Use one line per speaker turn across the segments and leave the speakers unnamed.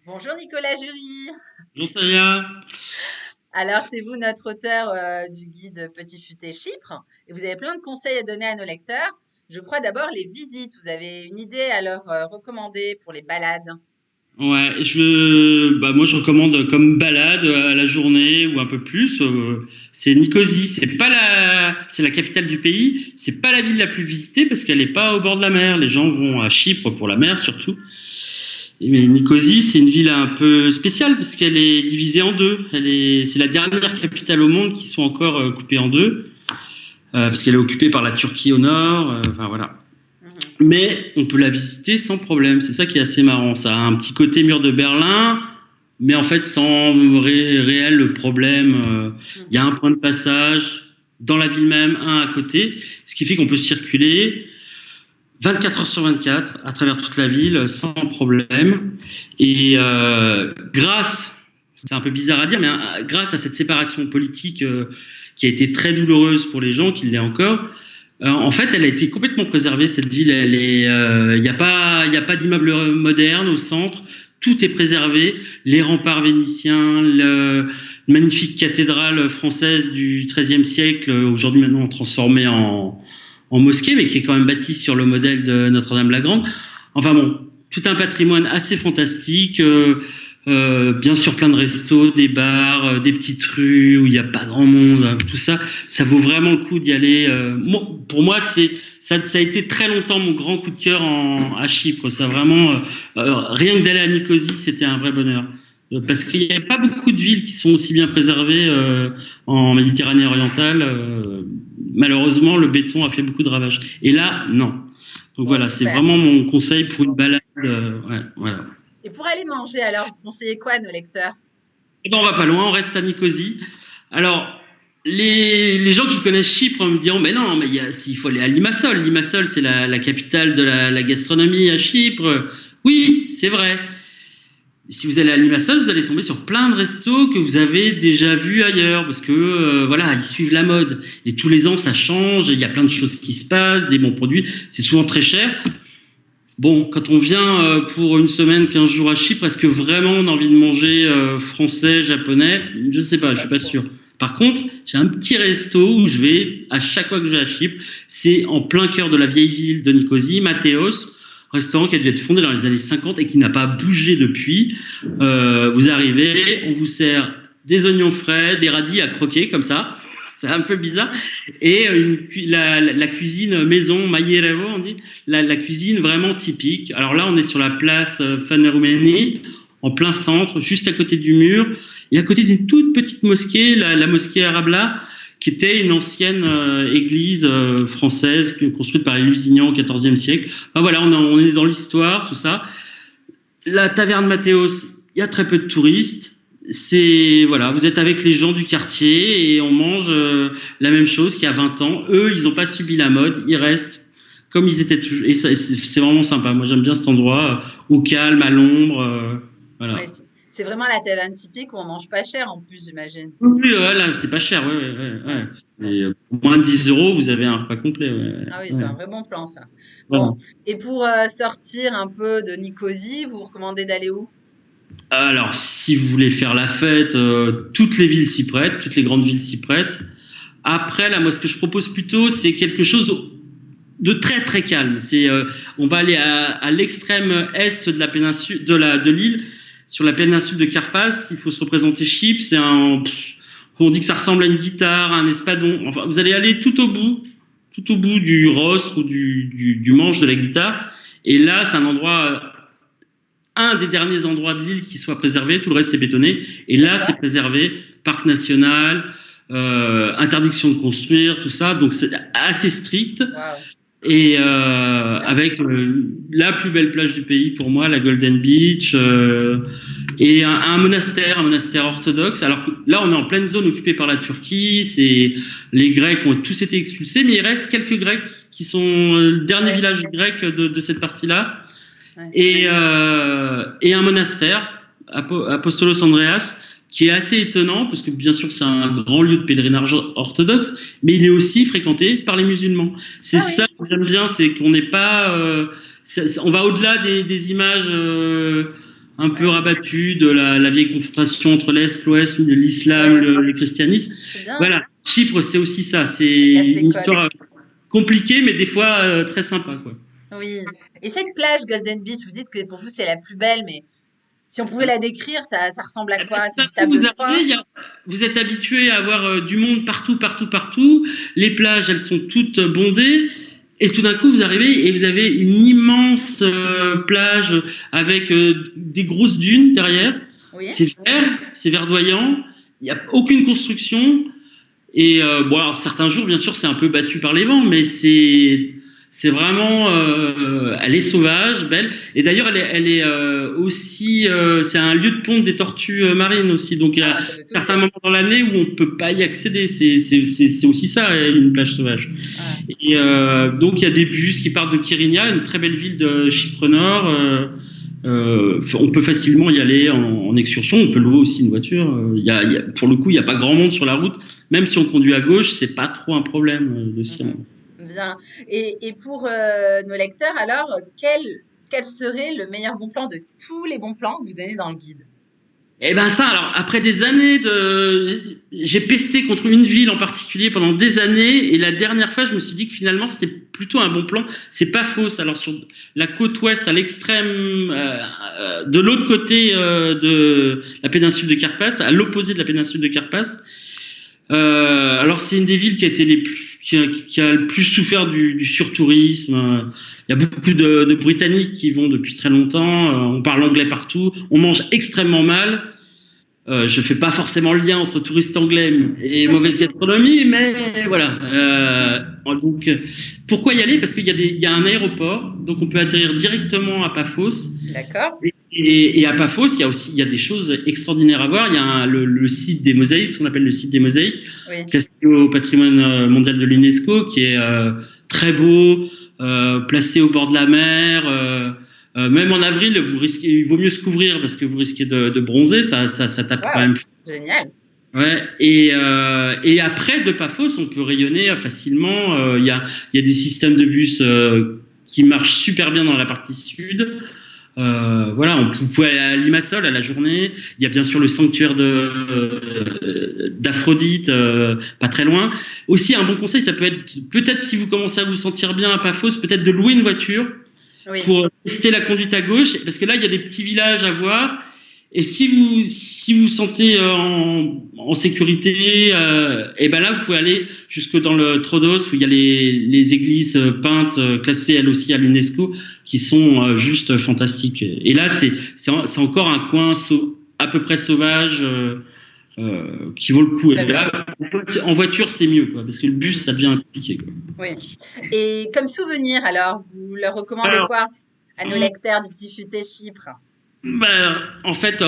Bonjour Nicolas Jury.
J'en sais rien.
Alors, c'est vous notre auteur du guide Petit Futé Chypre et vous avez plein de conseils à donner à nos lecteurs. Je crois d'abord les visites. Vous avez une idée à leur recommander pour les balades?
Ouais, moi je recommande comme balade à la journée ou un peu plus. C'est Nicosie. C'est la capitale du pays. C'est pas la ville la plus visitée parce qu'elle est pas au bord de la mer. Les gens vont à Chypre pour la mer surtout. Mais Nicosie, c'est une ville un peu spéciale parce qu'elle est divisée en deux. C'est la dernière capitale au monde qui soit encore coupée en deux parce qu'elle est occupée par la Turquie au nord. Enfin voilà.
Mhm.
Mais on peut la visiter sans problème. C'est ça qui est assez marrant. Ça a un petit côté mur de Berlin, mais en fait sans réel problème. Il y a un
Mhm.
point de passage dans la ville même, un à côté, ce qui fait qu'on peut circuler 24 heures sur 24 à travers toute la ville sans problème. Et c'est un peu bizarre à dire, mais grâce à cette séparation politique qui a été très douloureuse pour les gens, qui l'est encore, en fait, elle a été complètement préservée, cette ville. Il y a pas d'immeubles modernes au centre. Tout est préservé. Les remparts vénitiens, magnifique cathédrale française du XIIIe siècle, aujourd'hui maintenant transformée en mosquée, mais qui est quand même bâtie sur le modèle de Notre-Dame-la-Grande. Enfin bon, tout un patrimoine assez fantastique. Bien sûr, plein de restos, des bars, des petites rues où il n'y a pas grand monde, tout ça, ça vaut vraiment le coup d'y aller. Pour moi, ça a été très longtemps mon grand coup de cœur à Chypre. Ça vraiment, rien que d'aller à Nicosie, c'était un vrai bonheur. Parce qu'il n'y a pas beaucoup de villes qui sont aussi bien préservées en Méditerranée orientale. Malheureusement, le béton a fait beaucoup de ravages. Et là, non. Donc
Bon,
voilà, c'est
super.
vraiment mon conseil pour une balade. Ouais, voilà.
Et pour aller manger, alors, vous conseillez quoi à nos lecteurs?
Eh ben, on va pas loin, on reste à Nicosie. Alors, les gens qui connaissent Chypre me diront, mais non, mais il faut aller à Limassol. Limassol, c'est la capitale de la gastronomie à Chypre. Oui, c'est vrai. Si vous allez à Limassol, vous allez tomber sur plein de restos que vous avez déjà vus ailleurs, parce que voilà, ils suivent la mode. Et tous les ans, ça change. Il y a plein de choses qui se passent, des bons produits. C'est souvent très cher. Bon, quand on vient pour une semaine, 15 jours à Chypre, est-ce que vraiment on a envie de manger français, japonais? Je ne sais pas, je
Pas
suis pas
trop.
sûr. Par contre, j'ai un petit resto où je vais à chaque fois que je vais à Chypre. C'est en plein cœur de la vieille ville de Nicosie, Mathéos, restaurant qui a dû être fondé dans les années 50 et qui n'a pas bougé depuis. Vous arrivez, on vous sert des oignons frais, des radis à croquer comme ça. C'est un peu bizarre. Et la cuisine maison, Maierevo, on dit, la cuisine vraiment typique. Alors là, on est sur la place Fanerumeni, en plein centre, juste à côté du mur, et à côté d'une toute petite mosquée, la mosquée Arabla, qui était une ancienne église française construite par les Lusignan au XIVe siècle. Enfin, voilà, on est dans l'histoire, tout ça. La taverne Mathéos, il y a très peu de touristes. C'est voilà, vous êtes avec les gens du quartier et on mange la même chose qu'il y a 20 ans. Eux, ils n'ont pas subi la mode, ils restent comme ils étaient toujours. Et c'est vraiment sympa. Moi, j'aime bien cet endroit au calme, à l'ombre.
Ouais,
Voilà.
c'est vraiment la taverne typique où on mange pas cher en plus, j'imagine.
Oui, ouais, là, c'est pas cher. Ouais, ouais, ouais,
Ouais,
ouais.
bon.
Pour moins de 10 euros, vous avez un repas complet. Ouais,
Ah oui, c'est
ouais.
un vrai bon plan, ça.
Voilà.
Bon, et pour sortir un peu de Nicosie, vous recommandez d'aller où?
Alors, si vous voulez faire la fête, toutes les villes s'y prêtent, toutes les grandes villes s'y prêtent. Après, là, moi, ce que je propose plutôt, c'est quelque chose de très très calme. On va aller à l'extrême est de la péninsule, de l'île, sur la péninsule de Carpasse. Il faut se représenter Chypre. On dit que ça ressemble à une guitare, à un espadon. Enfin, vous allez aller tout au bout du rostre ou du manche de la guitare. Et là, c'est un des derniers endroits de l'île qui soit préservé, tout le reste est bétonné. Et là, c'est
D'accord.
préservé, parc national, interdiction de construire, tout ça. Donc c'est assez strict.
Waouh.
Et
Bien.
avec la plus belle plage du pays pour moi, la Golden Beach, et un monastère orthodoxe. Alors que là, on est en pleine zone occupée par la Turquie. Les Grecs ont tous été expulsés, mais il reste quelques Grecs qui sont le dernier
Ouais,
village grec de cette partie-là
ouais.
et un monastère, Apostolos Andreas, qui est assez étonnant, parce que bien sûr c'est un grand lieu de pèlerinage orthodoxe, mais il est aussi fréquenté par les musulmans. C'est
Ah
ça
oui.
que j'aime bien, c'est qu'on n'est pas... on va au-delà des images un peu
Ouais.
rabattu de la vieille confrontation entre l'Est, l'Ouest, l'islam,
Ouais,
le christianisme.
c'est bien.
Voilà, Chypre, c'est aussi ça.
Ça
C'est
casse les
une
codes.
histoire compliquée, mais des fois très sympa, quoi.
Oui. Et cette plage Golden Beach, vous dites que pour vous c'est la plus belle, mais si on pouvait la décrire, ça ressemble à
Eh ben,
quoi? C'est
d'un
du
coup,
sable
vous
fin?
arrivez, vous êtes habitué à avoir du monde partout, partout, partout. Les plages, elles sont toutes bondées. Et tout d'un coup, vous arrivez et vous avez une immense plage avec des grosses dunes derrière.
Oui?
C'est verdoyant. Il n'y a aucune construction. Et bon, alors, certains jours, bien sûr, c'est un peu battu par les vents, mais c'est vraiment, elle est sauvage, belle. Et d'ailleurs, elle est aussi, c'est un lieu de ponte des tortues marines aussi. Donc il y a
Ah, ça veut tout
certains
dire.
moments dans l'année où on peut pas y accéder. C'est aussi ça, une plage sauvage.
Ouais.
Et donc il y a des bus qui partent de Kyrenia, une très belle ville de Chypre Nord. On peut facilement y aller en excursion. On peut louer aussi une voiture. Pour le coup, il n'y a pas grand monde sur la route. Même si on conduit à gauche, c'est pas trop un problème de s'y
Mhm.
rendre.
Bien. Et pour nos lecteurs, alors, quel serait le meilleur bon plan de tous les bons plans que vous donnez dans le guide?
Eh ben ça, alors après des années j'ai pesté contre une ville en particulier pendant des années, et la dernière fois, je me suis dit que finalement, c'était plutôt un bon plan. C'est pas fausse. Alors sur la côte ouest, à l'extrême, de l'autre côté de la péninsule de Carpasse, à l'opposé de la péninsule de Carpasse. Alors c'est une des villes qui a été qui a le plus souffert du surtourisme. Il y a beaucoup de Britanniques qui y vont depuis très longtemps. On parle anglais partout. On mange extrêmement mal. Je fais pas forcément le lien entre touristes anglais et mauvaise gastronomie, mais voilà. Donc, pourquoi y aller? Parce il y a un aéroport, donc on peut atterrir directement à Paphos.
D'accord?
Et à Paphos, il y a des choses extraordinaires à voir. Il y a le site des mosaïques, ce qu'on appelle le site des mosaïques,
Oui.
classé au patrimoine mondial de l'UNESCO, qui est très beau, placé au bord de la mer. Même en avril, il vaut mieux se couvrir parce que vous risquez de bronzer, ça tape quand
Waouh!
même.
Génial.
Ouais. Et après, de Paphos, on peut rayonner facilement. Il y a des systèmes de bus qui marchent super bien dans la partie sud. Voilà, vous pouvez aller à Limassol à la journée. Il y a bien sûr le sanctuaire d'Aphrodite, pas très loin. Aussi, un bon conseil, ça peut être peut-être si vous commencez à vous sentir bien à Paphos, peut-être de louer une voiture
Oui.
pour tester la conduite à gauche, parce que là, il y a des petits villages à voir. Et si vous sentez en sécurité, et ben là, vous pouvez aller jusque dans le Troodos, où il y a les églises peintes, classées elles aussi à l'UNESCO, qui sont juste fantastiques. Et là, c'est encore un coin à peu près sauvage, qui vaut le coup.
Très
Et
bien.
là, en voiture, c'est mieux, quoi, parce que le bus,
Mhm.
ça devient compliqué, quoi.
Oui. Et comme souvenir, alors, vous leur recommandez
Alors,
quoi à nos lecteurs du Petit Futé Chypre?
bah, en fait,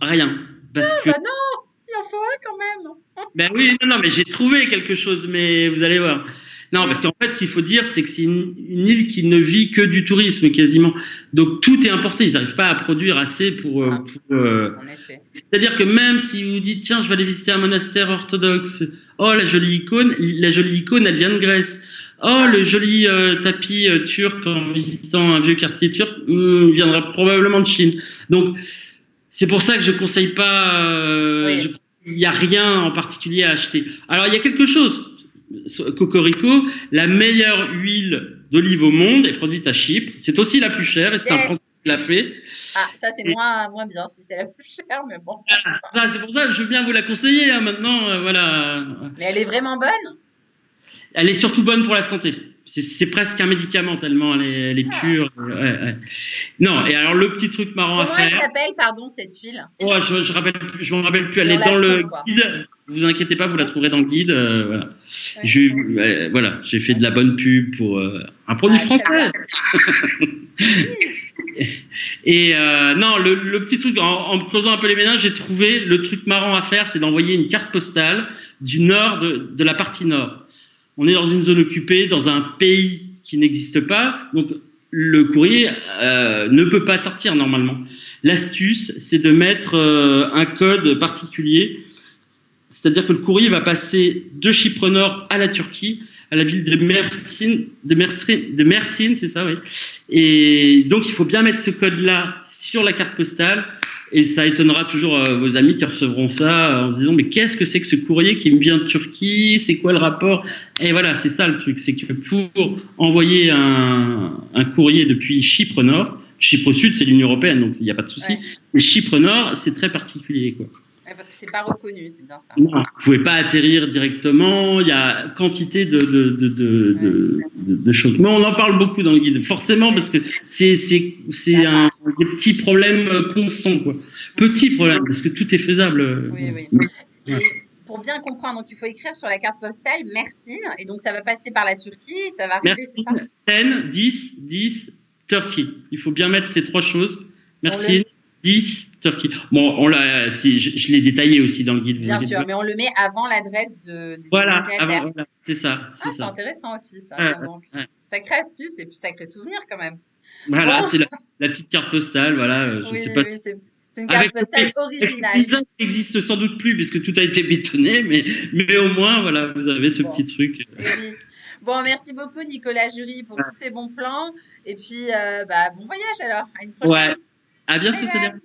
rien. Parce
Ah
que
bah non, il en faut un quand même.
ben oui, non, non, mais j'ai trouvé quelque chose, mais vous allez voir. Non, parce
Oui.
qu'en fait, ce qu'il faut dire, c'est que c'est une île qui ne vit que du tourisme quasiment. Donc tout est importé. Ils n'arrivent pas à produire assez
Ah, en effet.
c'est-à-dire que même si vous dites, tiens, je vais aller visiter un monastère orthodoxe. Oh, la jolie icône, elle vient de Grèce. Oh,
Ah,
le joli tapis turc en visitant un vieux quartier turc, il viendra probablement de Chine. Donc c'est pour ça que je conseille pas.
oui.
Il n'y a rien en particulier à acheter. Alors il y a quelque chose. Cocorico, la meilleure huile d'olive au monde est produite à Chypre. C'est aussi la plus chère et c'est un Français
Yes.
qui l'a fait.
Ah, ça c'est
Et
moins bien si c'est la plus chère, mais bon.
voilà, c'est pour ça que je veux bien vous la conseiller, hein, maintenant. Voilà.
Mais elle est vraiment bonne?
Elle est surtout bonne pour la santé. C'est presque un médicament tellement elle est
Ah.
pure. Ouais, ouais. Non, et alors le petit truc marrant à
Comment elle
faire.
s'appelle, pardon, cette huile?
Oh, je m'en rappelle plus. Elle
Et on
est
la
dans le
trouve, quoi.
guide. Vous inquiétez pas, vous la trouverez dans le guide. Voilà.
Ouais.
Voilà, j'ai fait de la bonne pub pour un produit
Ah, très
français.
bien. Oui.
Et non, le petit truc, en me creusant un peu les méninges, j'ai trouvé le truc marrant à faire, c'est d'envoyer une carte postale du nord de la partie nord. On est dans une zone occupée, dans un pays qui n'existe pas, donc le courrier ne peut pas sortir normalement. L'astuce, c'est de mettre un code particulier. c'est-à-dire que le courrier va passer de Chypre Nord à la Turquie, à la ville de Mersin, c'est ça, oui. Et donc, il faut bien mettre ce code-là sur la carte postale. Et ça étonnera toujours vos amis qui recevront ça en se disant mais qu'est-ce que c'est que ce courrier qui me vient de Turquie? C'est quoi le rapport? Et voilà, c'est ça le truc, c'est que pour envoyer un courrier depuis Chypre Nord, Chypre Sud c'est l'Union Européenne donc il n'y a pas de souci, mais Chypre Nord c'est très particulier quoi.
Ouais, parce que c'est pas reconnu, c'est bien ça.
Non, vous pouvez pas atterrir directement. Il y a quantité de choses. Mais on en parle beaucoup dans le guide, forcément, parce que c'est des petits problèmes constants, quoi. Petits problèmes, parce que tout est faisable.
Oui, oui. Et pour bien comprendre, donc il faut écrire sur la carte postale Mersin, et donc ça va passer par la Turquie, ça va arriver, c'est ça?
10, 10, Turquie. Il faut bien mettre ces trois choses. Merci. 10, Turquie. Bon, je l'ai détaillé aussi dans le guide.
Bien sûr, mais on le met avant l'adresse du
voilà,
destinataire.
voilà, c'est ça.
C'est intéressant aussi, ça. Tiens donc. Sacré astuce et puis sacré souvenir quand même.
Voilà, bon. C'est la petite carte postale. Voilà,
oui,
sais pas
oui, c'est une carte postale originale.
Les n'existe sans doute plus puisque tout a été bétonné, mais au moins, voilà, vous avez ce petit truc.
Oui. Bon, merci beaucoup Nicolas Jury pour tous ces bons plans. Et puis, bon voyage alors. À une prochaine.
Ouais. À bientôt, Célia.